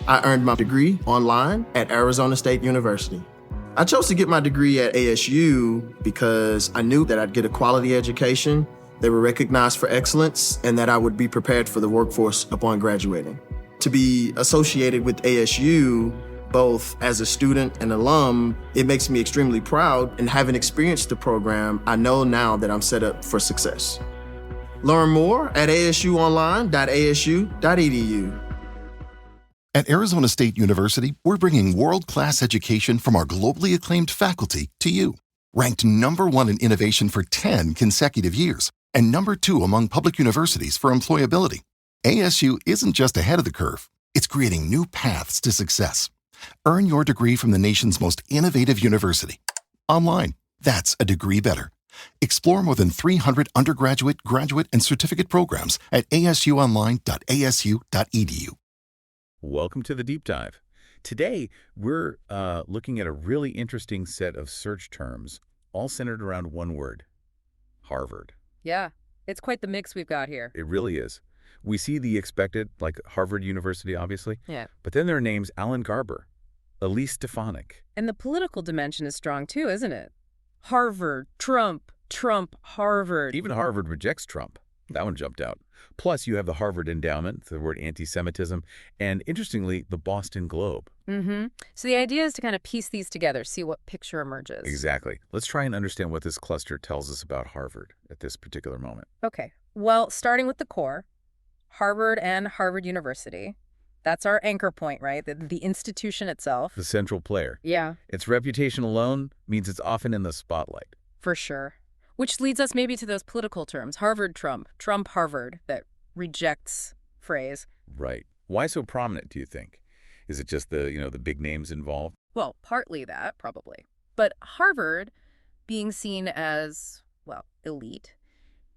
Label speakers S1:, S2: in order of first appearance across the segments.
S1: I earned my degree online at Arizona State University. I chose to get my degree at ASU because I knew that I'd get a quality education, they were recognized for excellence, and that I would be prepared for the workforce upon graduating. To be associated with ASU, both as a student and alum, it makes me extremely proud, and having experienced the program, I know now that I'm set up for success. Learn more at asuonline.asu.edu.
S2: At Arizona State University, we're bringing world-class education from our globally acclaimed faculty to you. Ranked #1 in innovation for 10 consecutive years and #2 among public universities for employability, ASU isn't just ahead of the curve, it's creating new paths to success. Earn your degree from the nation's most innovative university. Online, that's a degree better. Explore more than 300 undergraduate, graduate, and certificate programs at asuonline.asu.edu.
S3: Welcome to the Deep Dive. Today, we're looking at a really interesting set of search terms, all centered around one word, Harvard.
S4: Yeah, it's quite the mix we've got here.
S3: It really is. We see the expected, like Harvard University, obviously.
S4: Yeah.
S3: But then there are names Alan Garber, Elise Stefanik.
S4: And the political dimension is strong too, isn't it? Harvard, Trump, Trump, Harvard.
S3: Even Harvard rejects Trump. That one jumped out. Plus, you have the Harvard Endowment, the word antisemitism, and interestingly, the Boston Globe.
S4: So the idea is to kind of piece these together, see what picture emerges.
S3: Exactly. Let's try and understand what this cluster tells us about Harvard at this particular moment.
S4: Okay. Well, starting with the core, Harvard and Harvard University. That's our anchor point, right? The institution itself.
S3: The central player.
S4: Yeah.
S3: Its reputation alone means it's often in the spotlight.
S4: For sure. Which leads us maybe to those political terms, Harvard, Trump, Trump, Harvard, that rejects phrase.
S3: Right. Why so prominent, do you think? Is it just the big names involved?
S4: Well, partly that, probably. But Harvard, being seen as, well, elite,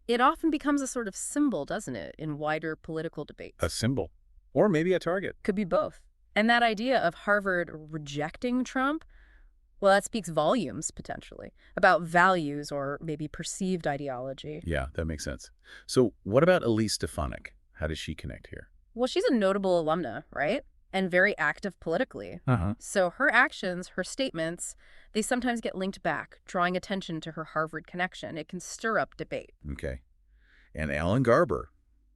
S4: it often becomes a sort of symbol, doesn't it, in wider political debates?
S3: A symbol. Or maybe a target.
S4: Could be both. And that idea of Harvard rejecting Trump, well, that speaks volumes, potentially, about values or maybe perceived ideology.
S3: Yeah, that makes sense. So what about Elise Stefanik? How does she connect here?
S4: Well, she's a notable alumna, right? And very active politically. So her actions, her statements, they sometimes get linked back, drawing attention to her Harvard connection. It can stir up debate.
S3: Okay. And Alan Garber,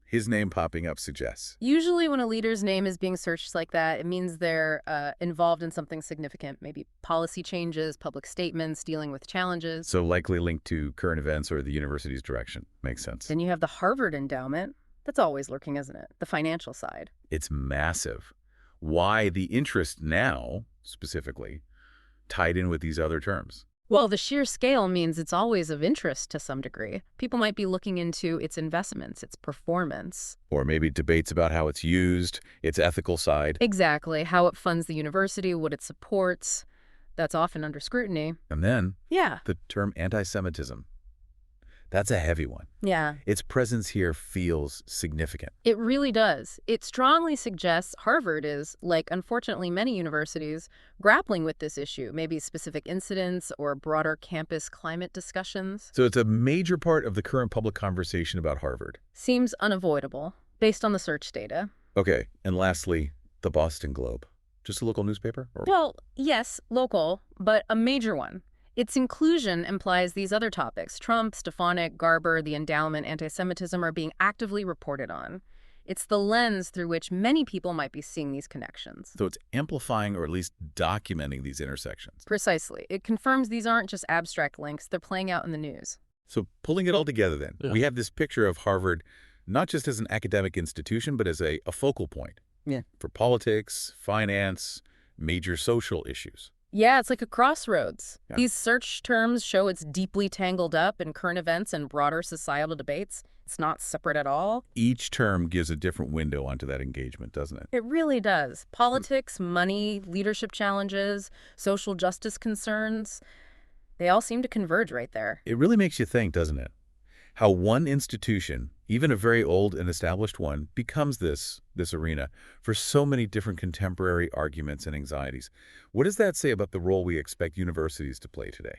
S3: his name popping up suggests.
S4: Usually when a leader's name is being searched like that, it means they're involved in something significant, maybe policy changes, public statements, dealing with challenges.
S3: So likely linked to current events or the university's direction. Makes sense.
S4: Then you have the Harvard Endowment. That's always lurking, isn't it? The financial side.
S3: It's massive. Why the interest now, specifically, tied in with these other terms?
S4: Well, the sheer scale means it's always of interest to some degree. People might be looking into its investments, its performance.
S3: Or maybe debates about how it's used, its ethical side.
S4: Exactly. How it funds the university, what it supports. That's often under scrutiny.
S3: And then
S4: Yeah.
S3: the term antisemitism. That's a heavy one.
S4: Yeah.
S3: Its presence here feels significant.
S4: It really does. It strongly suggests Harvard is, like unfortunately many universities, grappling with this issue, maybe specific incidents or broader campus climate discussions.
S3: So it's a major part of the current public conversation about Harvard.
S4: Seems unavoidable, based on the search data.
S3: Okay, and lastly, the Boston Globe. Just a local newspaper? Or...
S4: Well, yes, local, but a major one. Its inclusion implies these other topics, Trump, Stefanik, Garber, the endowment, anti-Semitism, are being actively reported on. It's the lens through which many people might be seeing these connections.
S3: So it's amplifying or at least documenting these intersections.
S4: Precisely. It confirms these aren't just abstract links, they're playing out in the news.
S3: So pulling it all together then, we have this picture of Harvard not just as an academic institution, but as a focal point for politics, finance, major social issues.
S4: Yeah, it's like a crossroads.
S3: Yeah.
S4: These search terms show it's deeply tangled up in current events and broader societal debates. It's not separate at all.
S3: Each term gives a different window onto that engagement, doesn't it?
S4: It really does. Politics, money, leadership challenges, social justice concerns, they all seem to converge right there.
S3: It really makes you think, doesn't it? How one institution, even a very old and established one, becomes this arena for so many different contemporary arguments and anxieties. What does that say about the role we expect universities to play today?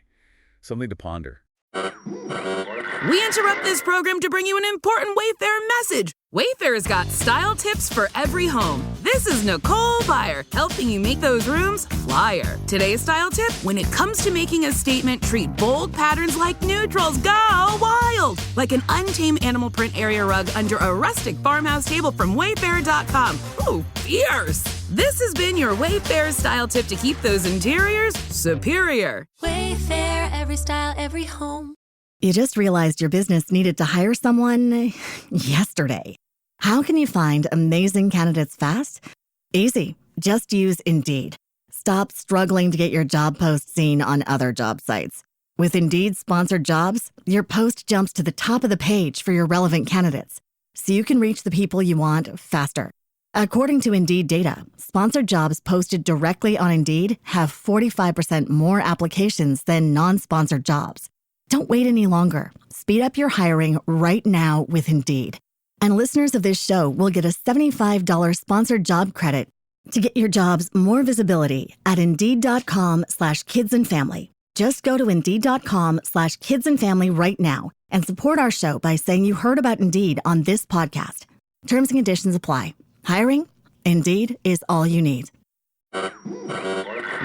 S3: Something to ponder.
S5: We interrupt this program to bring you an important Wayfair message. Wayfair's got style tips for every home. This is Nicole Byer, helping you make those rooms flyer. Today's style tip: when it comes to making a statement, treat bold patterns like neutrals. Go wild! Like an untamed animal print area rug under a rustic farmhouse table from Wayfair.com. Ooh, fierce! This has been your Wayfair style tip to keep those interiors superior.
S6: Wayfair, every style, every home.
S7: You just realized your business needed to hire someone yesterday. How can you find amazing candidates fast? Easy. Just use Indeed. Stop struggling to get your job post seen on other job sites. With Indeed sponsored jobs, your post jumps to the top of the page for your relevant candidates, so you can reach the people you want faster. According to Indeed data, sponsored jobs posted directly on Indeed have 45% more applications than non-sponsored jobs. Don't wait any longer. Speed up your hiring right now with Indeed. And listeners of this show will get a $75 sponsored job credit to get your jobs more visibility at Indeed.com/kidsandfamily. Just go to Indeed.com/kidsandfamily right now and support our show by saying you heard about Indeed on this podcast. Terms and conditions apply. Hiring? Indeed is all you need.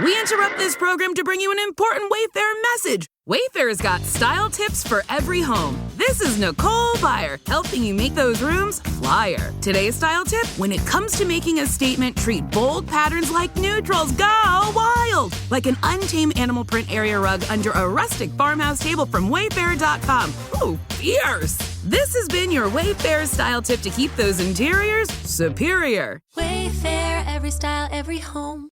S5: We interrupt this program to bring you an important Wayfair message. Wayfair's got style tips for every home. This is Nicole Byer, helping you make those rooms flyer. Today's style tip: when it comes to making a statement, treat bold patterns like neutrals. Go wild! Like an untamed animal print area rug under a rustic farmhouse table from Wayfair.com. Ooh, fierce! This has been your Wayfair style tip to keep those interiors superior.
S6: Wayfair, every style, every home.